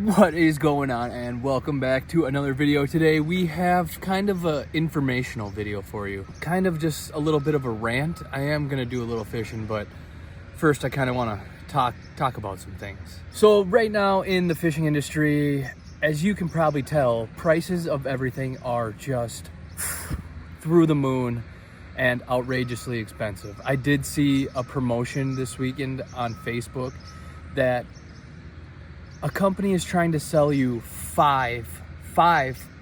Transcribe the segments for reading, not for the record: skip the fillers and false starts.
What is going on, and welcome back to another video. Today we have kind of a informational video for you, kind of just a little bit of a rant. I am gonna do a little fishing, but first I kind of want to talk about some things. So right now in the fishing industry, as you can probably tell, prices of everything are just through the moon and outrageously expensive. I did see a promotion this weekend on Facebook that a company is trying to sell you five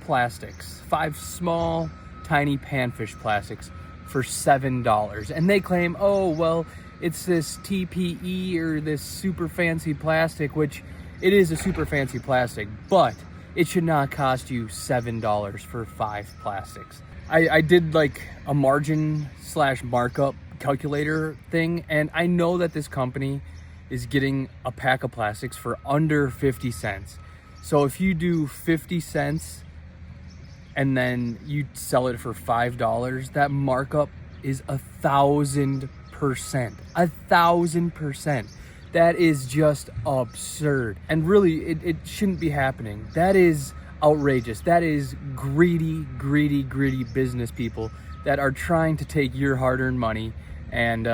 plastics, five small, tiny panfish plastics for $7. And they claim, oh, well, it's this TPE or this super fancy plastic, which it is a super fancy plastic, but it should not cost you $7 for five plastics. I did like a margin / markup calculator thing, and I know that this company is getting a pack of plastics for under 50 cents. So if you do 50 cents and then you sell it for $5, that markup is 1,000%. 1,000%. That is just absurd. And really, it shouldn't be happening. That is outrageous. That is greedy business people that are trying to take your hard-earned money and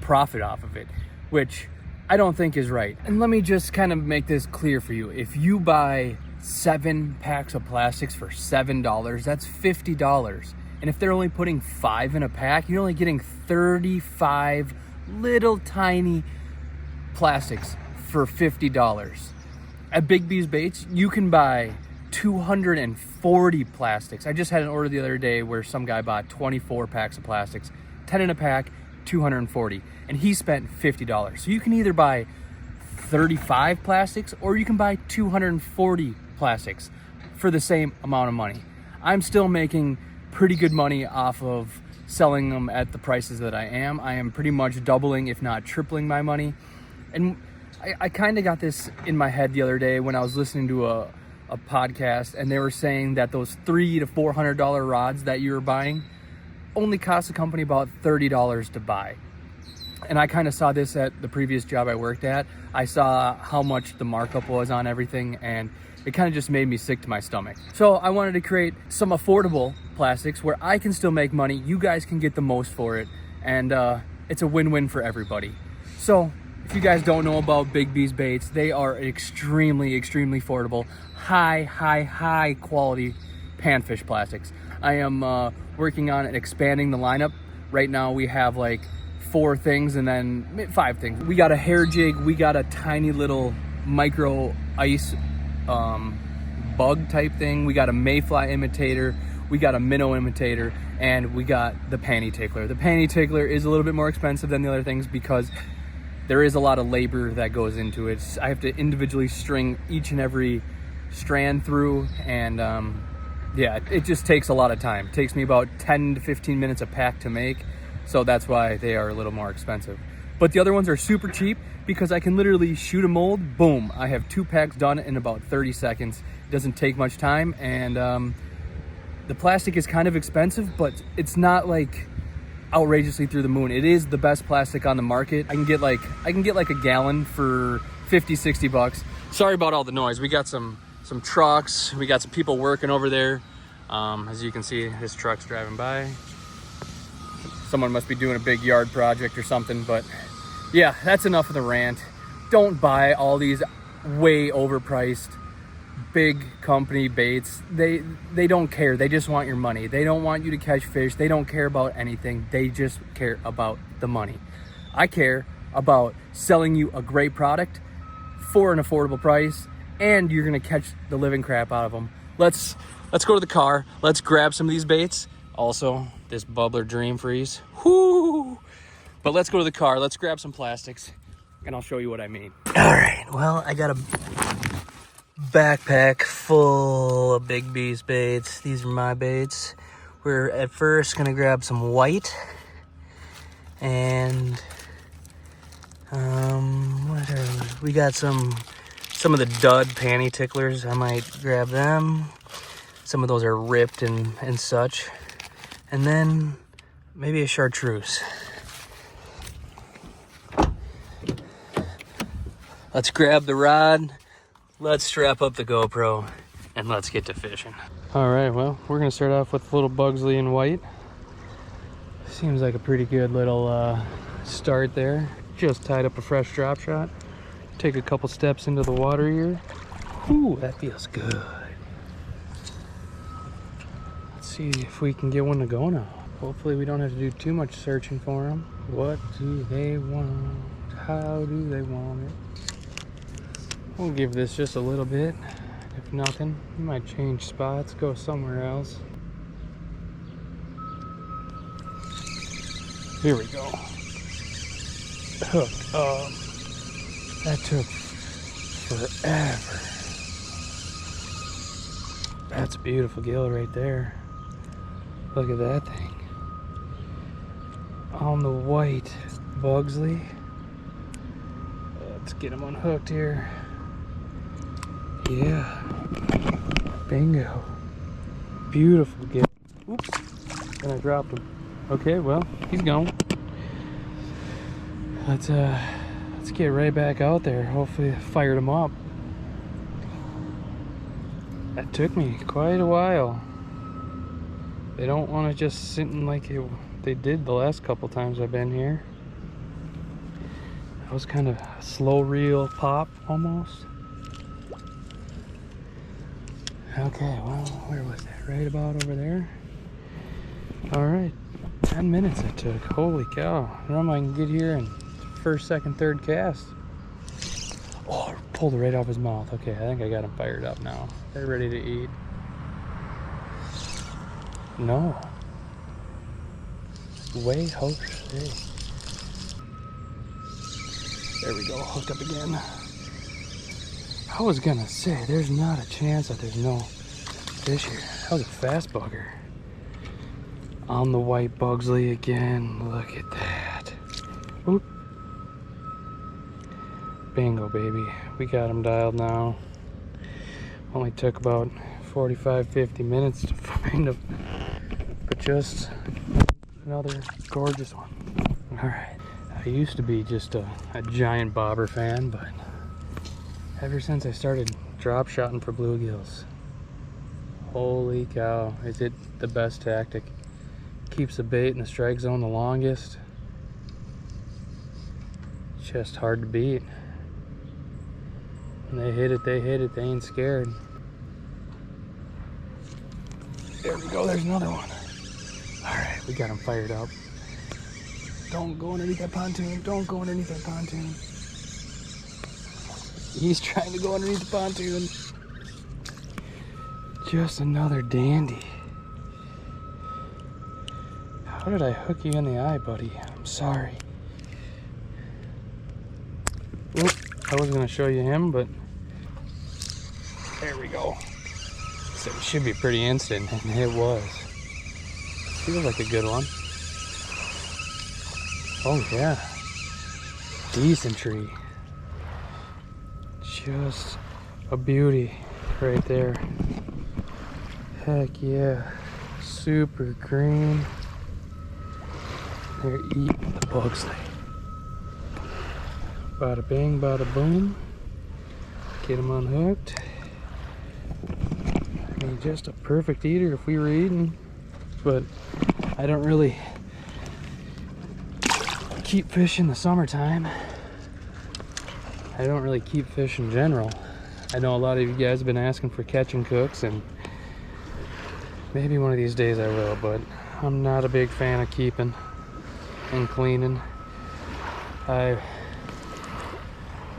profit off of it, which I don't think is right. And let me just kind of make this clear for you. If you buy 7 packs of plastics for $7, that's $50. And if they're only putting 5 in a pack, you're only getting 35 little tiny plastics for $50. At Big B's Baits, you can buy 240 plastics. I just had an order the other day where some guy bought 24 packs of plastics, 10 in a pack, 240, and he spent $50. So you can either buy 35 plastics or you can buy 240 plastics for the same amount of money. I'm still making pretty good money off of selling them at the prices that I am. I am pretty much doubling, if not tripling my money. And I kind of got this in my head the other day when I was listening to a podcast, and they were saying that those $300 to $400 rods that you were buying only cost the company about $30 to buy. And I kind of saw this at the previous job I worked at. I saw how much the markup was on everything, and it kind of just made me sick to my stomach. So I wanted to create some affordable plastics where I can still make money, you guys can get the most for it, and it's a win-win for everybody. So if you guys don't know about Big B's Baits, they are extremely affordable, high quality panfish plastics. I am working on expanding the lineup. Right now we have like 4 things and then 5 things. We got a hair jig, we got a tiny little micro ice bug type thing, we got a mayfly imitator, we got a minnow imitator, and we got the panty tickler. The panty tickler is a little bit more expensive than the other things because there is a lot of labor that goes into it. I have to individually string each and every strand through, and it just takes a lot of time. It takes me about 10 to 15 minutes a pack to make, so that's why they are a little more expensive. But the other ones are super cheap because I can literally shoot a mold, boom, I have 2 packs done in about 30 seconds. It doesn't take much time, and the plastic is kind of expensive, but it's not like outrageously through the moon. It is the best plastic on the market. I can get like a gallon for 50-60 bucks. Sorry about all the noise. We got some trucks, we got some people working over there. As you can see, this truck's driving by. Someone must be doing a big yard project or something, but yeah, that's enough of the rant. Don't buy all these way overpriced big company baits. They don't care. They just want your money. They don't want you to catch fish. They don't care about anything. They just care about the money. I care about selling you a great product for an affordable price, and you're gonna catch the living crap out of them. Let's go to the car. Let's grab some of these baits. Also, this bubbler Dream Freeze. Whoo! But let's go to the car. Let's grab some plastics, and I'll show you what I mean. All right. Well, I got a backpack full of Big B's baits. These are my baits. We're at first gonna grab some white, and we got some of the dud panty ticklers. I might grab them. Some of those are ripped and such. And then maybe a chartreuse. Let's grab the rod. Let's strap up the GoPro and let's get to fishing. All right, well, we're gonna start off with a little Bugsley in white. Seems like a pretty good little start there. Just tied up a fresh drop shot. Take a couple steps into the water here. Whew, that feels good. Let's see if we can get one to go now. Hopefully we don't have to do too much searching for them. What do they want? How do they want it? We'll give this just a little bit. If nothing, we might change spots, go somewhere else. Here we go. Hooked up. That took forever. That's a beautiful gill right there. Look at that thing. On the white Bugsley. Let's get him unhooked here. Yeah. Bingo. Beautiful gill. Oops. And I dropped him. Okay, well, he's gone. Let's get right back out there. Hopefully I fired him up. That took me quite a while. They don't want to just sit in like they did the last couple times I've been here. That was kind of a slow reel pop almost. Okay, well, where was that? Right about over there. All right, 10 minutes it took. Holy cow. I don't know if I can get here in first, second, third cast. Oh, I pulled it right off his mouth. Okay, I think I got him fired up now. They're ready to eat. No. Way hooked. Hey. There we go, hooked up again. I was gonna say, there's not a chance that there's no fish here. That was a fast bugger. On the white Bugsley again. Look at that. Oop. Bingo, baby. We got him dialed now. Only took about 45-50 minutes to find him. But just another gorgeous one. Alright. I used to be just a giant bobber fan, but ever since I started drop shotting for bluegills, holy cow, is it the best tactic. Keeps the bait in the strike zone the longest. It's just hard to beat. When they hit it, they ain't scared. There we go, there's another one. Alright, we got him fired up. Don't go underneath that pontoon, don't go underneath that pontoon. He's trying to go underneath the pontoon. Just another dandy. How did I hook you in the eye, buddy? I'm sorry. Oop, I was gonna show you him, but there we go. So it should be pretty instant, and it was. Feels like a good one. Oh yeah, decent tree. Just a beauty right there. Heck yeah, super green. They're eating the Bugsley. Bada bing, bada boom. Get them unhooked. I mean, just a perfect eater if we were eating. But I don't really keep fish in the summertime. I don't really keep fish in general. I know a lot of you guys have been asking for catch and cooks, and maybe one of these days I will, but I'm not a big fan of keeping and cleaning. I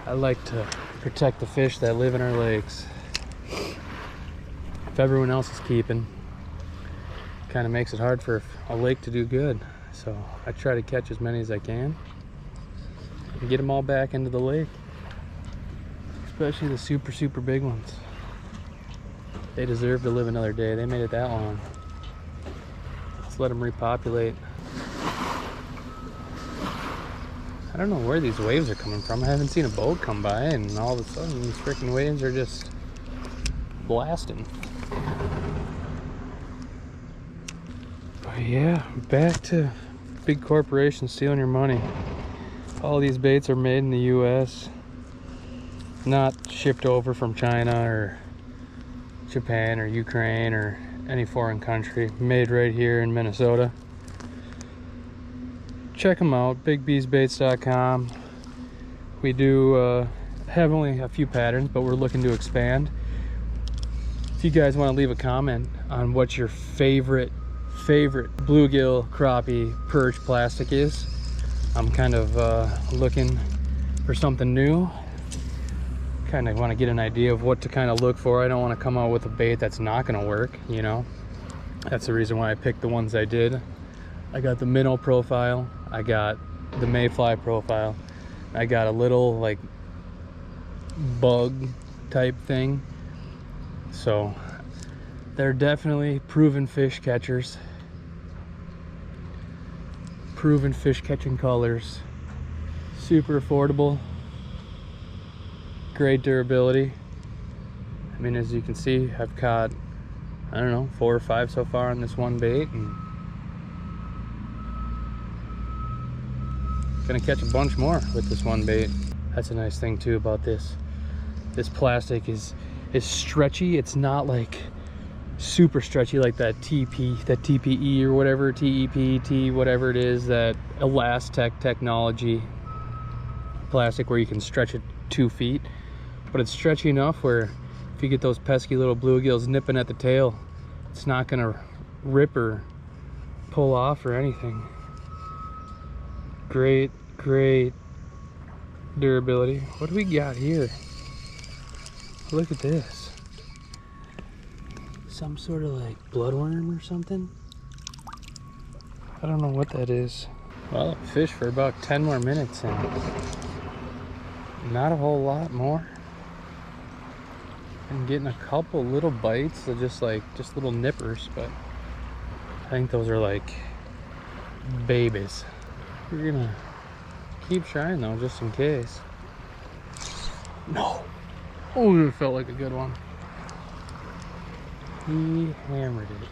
like to protect the fish that live in our lakes. If everyone else is keeping, it kind of makes it hard for a lake to do good. So I try to catch as many as I can and get them all back into the lake, especially the super big ones. They deserve to live another day. They made it that long. Let's let them repopulate. I don't know where these waves are coming from. I haven't seen a boat come by, and all of a sudden these freaking waves are just blasting. But yeah, back to big corporations stealing your money. All these baits are made in the US. not shipped over from China or Japan or Ukraine or any foreign country. Made right here in Minnesota. Check them out, bigbeesbaits.com. We do have only a few patterns, but we're looking to expand. If you guys want to leave a comment on what your favorite bluegill, crappie, perch plastic is, I'm kind of looking for something new. Kind of want to get an idea of what to kind of look for. I don't want to come out with a bait that's not going to work, you know. That's the reason why I picked the ones I did. I got the minnow profile, I got the mayfly profile, I got a little like bug type thing. So they're definitely proven fish catchers, proven fish catching colors, super affordable, great durability. I mean, as you can see, I've caught, I don't know, 4 or 5 so far on this one bait, and gonna catch a bunch more with this one bait. That's a nice thing too about this plastic is stretchy. It's not like super stretchy like that TPE or whatever, TEP, whatever it is, that Elastec technology plastic where you can stretch it 2 feet. But it's stretchy enough where if you get those pesky little bluegills nipping at the tail, it's not gonna rip or pull off or anything. Great durability. What do we got here? Look at this. Some sort of like bloodworm or something. I don't know what that is. Well, I fished for about 10 more minutes and not a whole lot more. I'm getting a couple little bites, so just little nippers, but I think those are like babies. We're gonna keep trying though, just in case. No. Oh, it felt like a good one. He hammered it.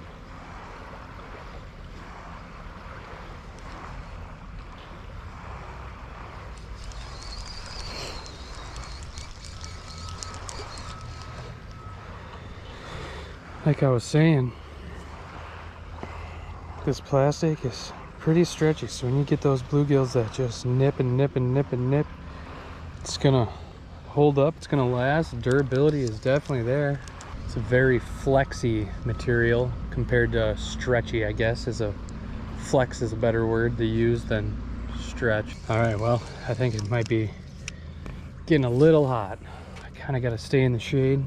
Like I was saying, this plastic is pretty stretchy, so when you get those bluegills that just nip and nip and nip and nip, it's gonna hold up, it's gonna last. Durability is definitely there. It's a very flexy material compared to stretchy, I guess. Flex is a better word to use than stretch. All right, well, I think it might be getting a little hot. I kind of got to stay in the shade,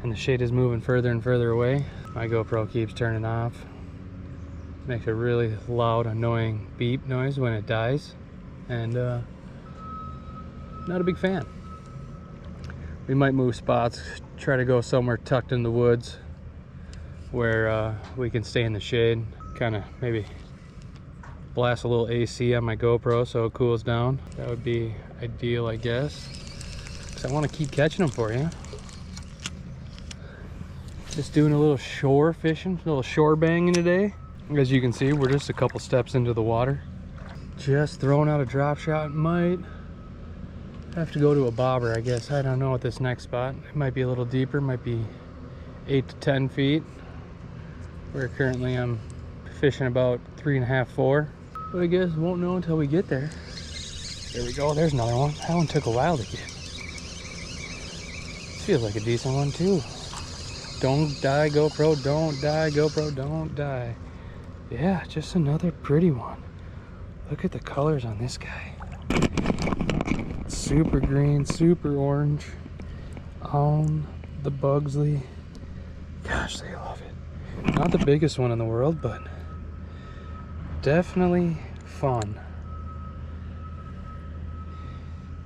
and the shade is moving further and further away. My GoPro keeps turning off. Makes a really loud, annoying beep noise when it dies, and not a big fan. We might move spots, try to go somewhere tucked in the woods where we can stay in the shade. Kind of maybe blast a little AC on my GoPro so it cools down. That would be ideal, I guess, because I want to keep catching them for you. Just doing a little shore fishing, a little shore banging today. As you can see, we're just a couple steps into the water. Just throwing out a drop shot. Might have to go to a bobber, I guess. I don't know at this next spot. It might be a little deeper, might be 8 to 10 feet. Where currently I'm fishing about 3.5, 4. But I guess won't know until we get there. There we go, there's another one. That one took a while to get. Feels like a decent one too. Don't die, GoPro, don't die, GoPro, don't die. Yeah, just another pretty one. Look at the colors on this guy. Super green, super orange. On the Bugsley. Gosh, they love it. Not the biggest one in the world, but definitely fun.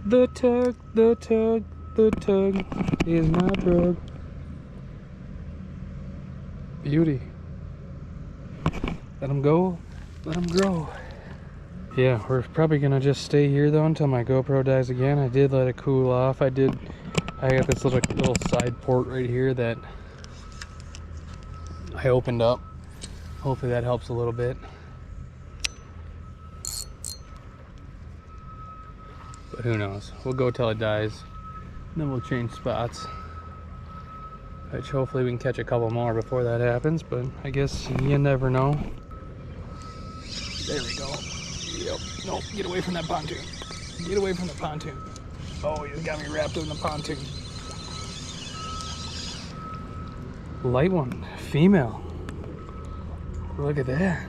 The tug is my drug. Beauty. Let them go, let them grow. Yeah, we're probably gonna just stay here though until my GoPro dies again. I did let it cool off. I got this little side port right here that I opened up. Hopefully that helps a little bit. But who knows? We'll go till it dies. Then we'll change spots. Which hopefully we can catch a couple more before that happens, but I guess you never know. There we go. Yep. No, get away from that pontoon. Get away from the pontoon. Oh, he's got me wrapped up in the pontoon. Light one, female. Look at that.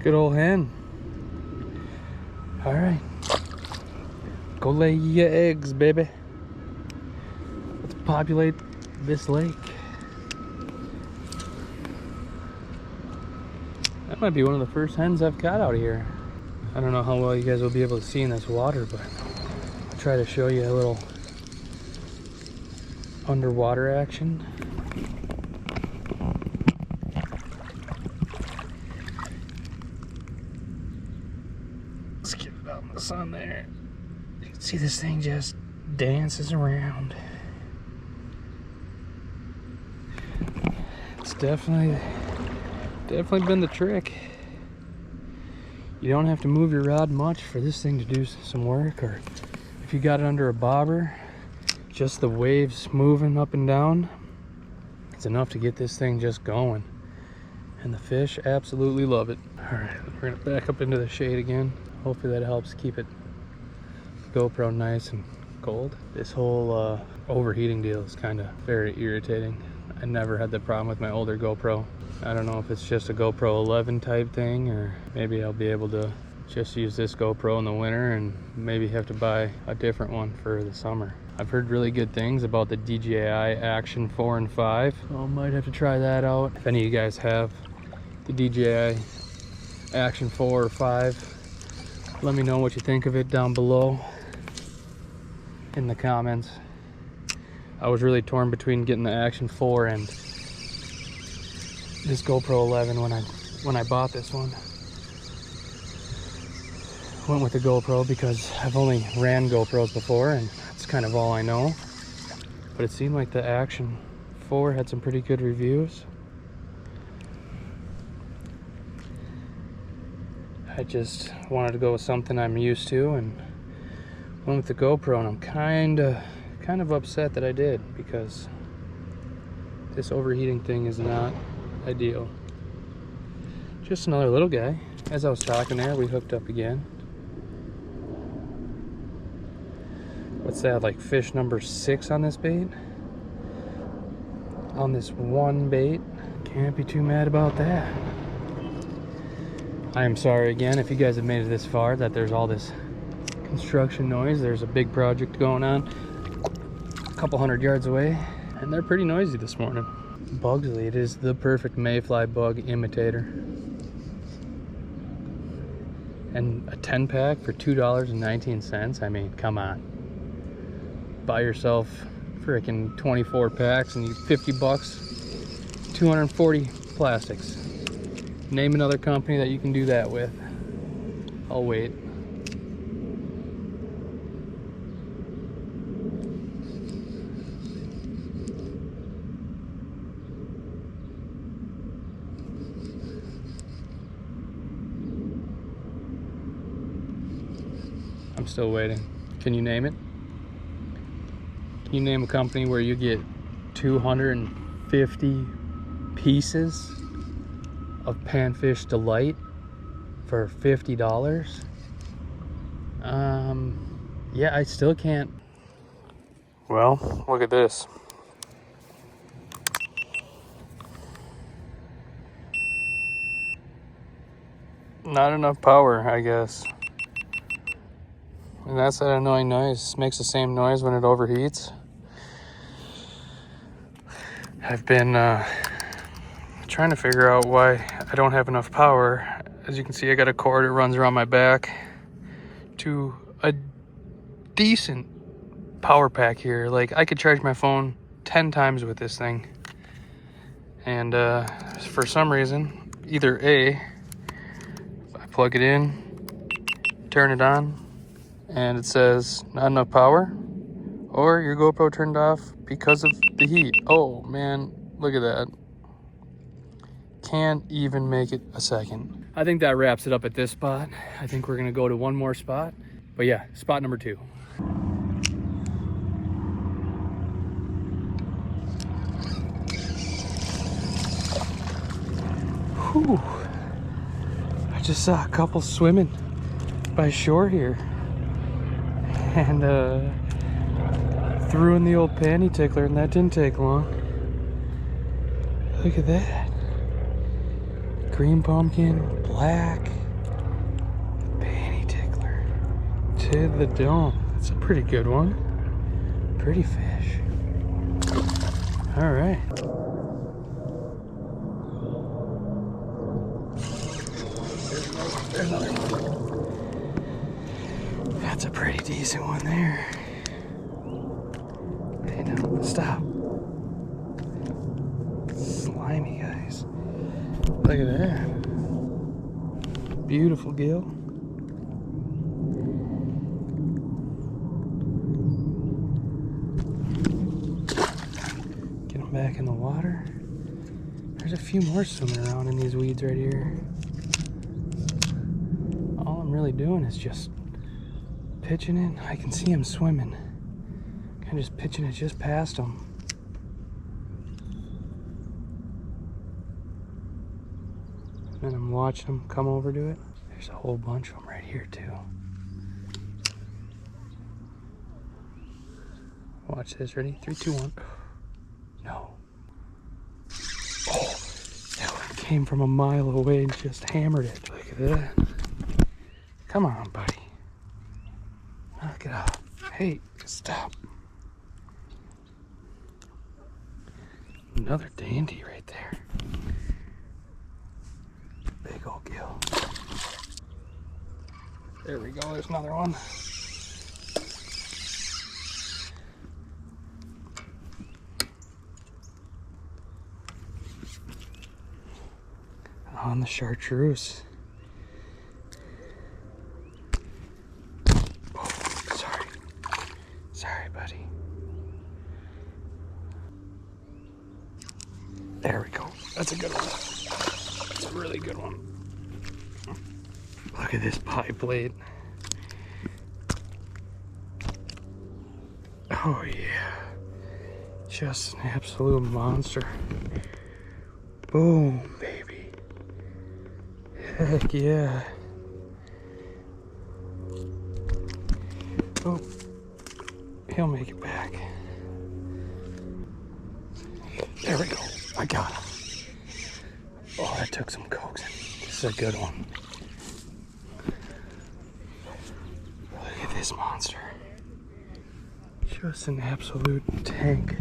Good old hen. All right. Go lay your eggs, baby. Let's populate this lake. That might be one of the first hens I've caught out here. I don't know how well you guys will be able to see in this water, but I'll try to show you a little underwater action. Let's get it out in the sun there. You can see this thing just dances around. It's definitely been the trick. You don't have to move your rod much for this thing to do some work, or if you got it under a bobber, just the waves moving up and down, it's enough to get this thing just going. And the fish absolutely love it. All right, we're gonna back up into the shade again. Hopefully that helps keep it GoPro nice and cold. This whole overheating deal is kind of very irritating. I never had the problem with my older GoPro. I don't know if it's just a GoPro 11 type thing, or maybe I'll be able to just use this GoPro in the winter and maybe have to buy a different one for the summer. I've heard really good things about the DJI Action 4 and 5, so I might have to try that out. If any of you guys have the DJI Action 4 or 5, let me know what you think of it down below in the comments. I was really torn between getting the Action 4 and this GoPro 11 when I bought this one. Went with the GoPro because I've only ran GoPros before and that's kind of all I know. But it seemed like the Action 4 had some pretty good reviews. I just wanted to go with something I'm used to and went with the GoPro, and I'm kind of upset that I did, because this overheating thing is not ideal. Just another little guy. As I was talking there, we hooked up again. What's that, like fish number 6 on this bait? On this one bait. Can't be too mad about that. I am sorry again if you guys have made it this far that there's all this construction noise. There's a big project going on a couple 100 yards away, and they're pretty noisy this morning. Bugsley, it is the perfect mayfly bug imitator. And a 10 pack for $2.19. I mean, come on. Buy yourself freaking 24 packs and you 50 bucks, 240 plastics. Name another company that you can do that with. I'll wait. I'm still waiting. Can you name it? Can you name a company where you get 250 pieces of Panfish Delight for $50? Yeah, I still can't. Well, look at this. Not enough power, I guess. And that's that annoying noise. It makes the same noise when it overheats. I've been trying to figure out why I don't have enough power. As you can see, I got a cord that runs around my back to a decent power pack here. Like, I could charge my phone 10 times with this thing. And for some reason, either A, I plug it in, turn it on, and it says not enough power, or your GoPro turned off because of the heat. Oh man, look at that. Can't even make it a second. I think that wraps it up at this spot. I think we're gonna go to one more spot. But yeah, spot number 2. Ooh. I just saw a couple swimming by shore here. And threw in the old panty tickler, and that didn't take long. Look at that. Green pumpkin, black, panty tickler to the dome. It's a pretty good one. Pretty fish. All right. There's another one. That's a pretty decent one there. Hey, no, stop. Slimy guys. Look at that. Beautiful gill. Get them back in the water. There's a few more swimming around in these weeds right here. All I'm really doing is just pitching in. I can see him swimming. I'm just pitching it just past him. And I'm watching them come over to it. There's a whole bunch of them right here too. Watch this, ready? 3, 2, 1. No. Oh, that one came from a mile away and just hammered it. Look at that. Come on, buddy. Knock it off. Hey, stop. Another dandy right there. Big old gill. There we go, there's another one. On the chartreuse. Oh, sorry. Sorry, buddy. There we go. That's a good one. That's a really good one. Look at this pie plate. Oh yeah. Just an absolute monster. Boom, baby. Heck yeah. Oh, he'll make it back. There we go. I got him. Oh, that took some coaxing. This is a good one. Look at this monster. Just an absolute tank.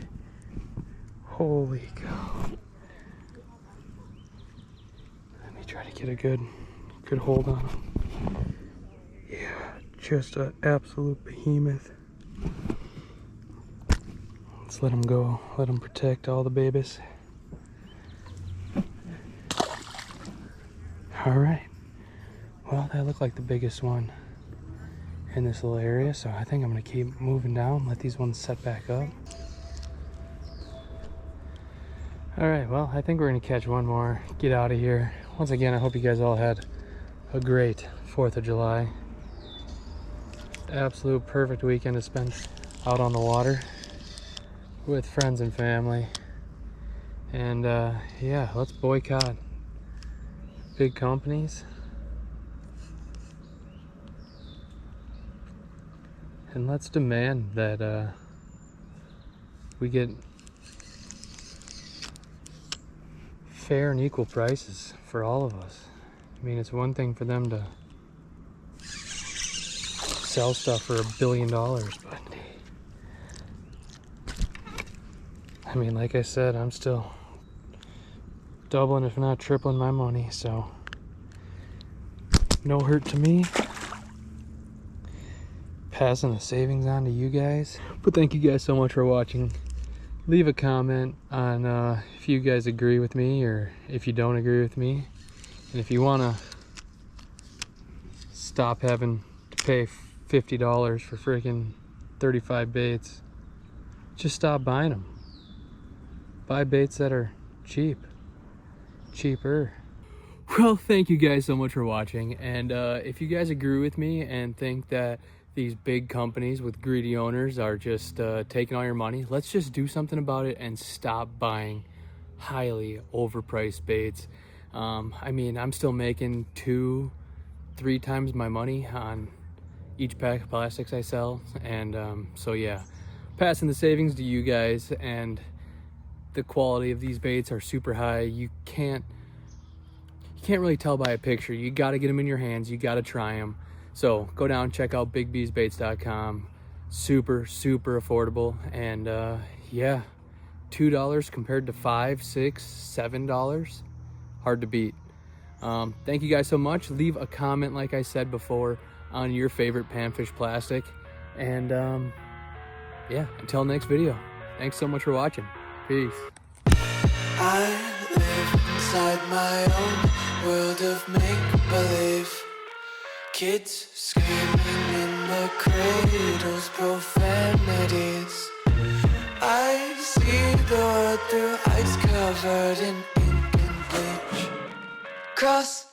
Holy cow. Let me try to get a good hold on him. Yeah, just an absolute behemoth. Let's let him go. Let him protect all the babies. All right. Well, that looked like the biggest one in this little area, so I think I'm gonna keep moving down, let these ones set back up. All right, well, I think we're gonna catch one more, get out of here. Once again, I hope you guys all had a great 4th of July. Absolute perfect weekend to spend out on the water with friends and family. And yeah, let's boycott big companies. And let's demand that we get fair and equal prices for all of us. I mean, it's one thing for them to sell stuff for $1 billion, but I mean, like I said, I'm still doubling, if not tripling my money, so no hurt to me. Passing the savings on to you guys. But thank you guys so much for watching. Leave a comment on if you guys agree with me or if you don't agree with me. And if you want to stop having to pay $50 for freaking 35 baits, just stop buying them. Buy baits that are cheaper. Well, thank you guys so much for watching. And if you guys agree with me and think that these big companies with greedy owners are just taking all your money, let's just do something about it and stop buying highly overpriced baits. I mean, I'm still making 2-3 times my money on each pack of plastics I sell. And so yeah, passing the savings to you guys. And the quality of these baits are super high. You can't really tell by a picture. You got to get them in your hands. You got to try them. So go down, check out bigbsbaits.com. Super affordable. And yeah, $2 compared to $5, $6, $7, hard to beat. Thank you guys so much. Leave a comment, like I said before, on your favorite panfish plastic. And yeah, until next video, thanks so much for watching. Peace. I live inside my own world of make-believe. Kids screaming in the cradles, profanities. I see the world through ice covered in ink and bleach. Cross